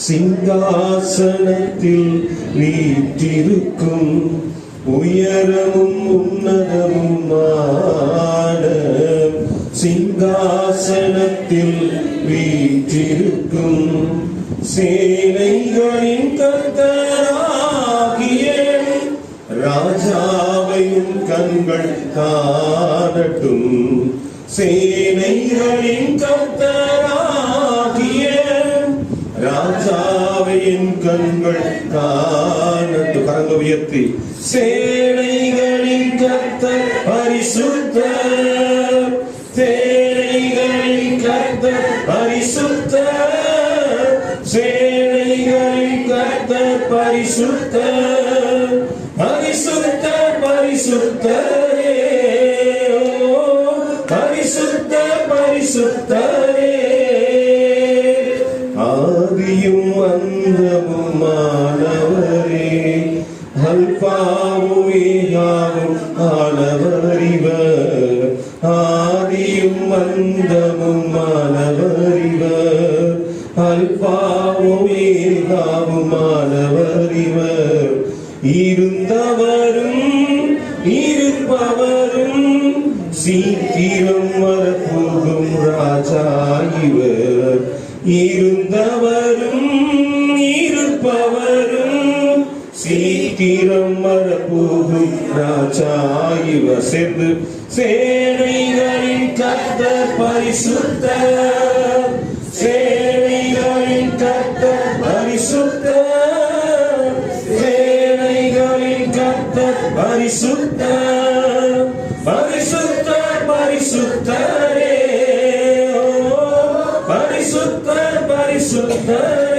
சிங்காசனத்தில் வீற்றிருக்கும் உயரமும் உன்னதமுமான சிங்காசனத்தில் வீற்றிருக்கும் சேனைகளின் கர்த்தராகிய ராஜாவையும் கண்கள் காணட்டும். சேனைகளின் கர்த்தராகிய ராஜாவையின் கண்கள் காணட்டும். கரங்க உயர்த்தி சேனைகளின் கர்த்தர் பரிசுத்தர், சேனைகளின் கர்த்தர் பரிசுத்தர், சேனைகளின் கர்த்தர் பரிசுத்தர், பரிசுத்தர் பரிசுத்தரே, பரிசுத்தர் பரிசுத்தரே. ஆதியும் அந்தமுமானவரே, அல்பாவும் ஏகாவும் ஆனவர் இவர். ஆதியும் அந்தமுமானவர் இவர், அல்பாவும் ஏகாவுமானவர் இவர். இருந்தவரும் இருப்பவரும் சீக்கிரம் வரப்போகும் ராஜா இவர். இருந்தவரும் இருப்பவரும் சீக்கிரம் வரப்போகும் ராஜா இவர். சேர்ந்து சேனைகளின் கர்த்தர் பரிசுத்தர், சேனைகளின் கர்த்தர் பரிசுத்தர், சேனைகளின் கர்த்தர் பரிசுத்தர், பரிசுத்தர் பரிசுத்தரே, பரிசுத்தர் பரிசுத்தர்.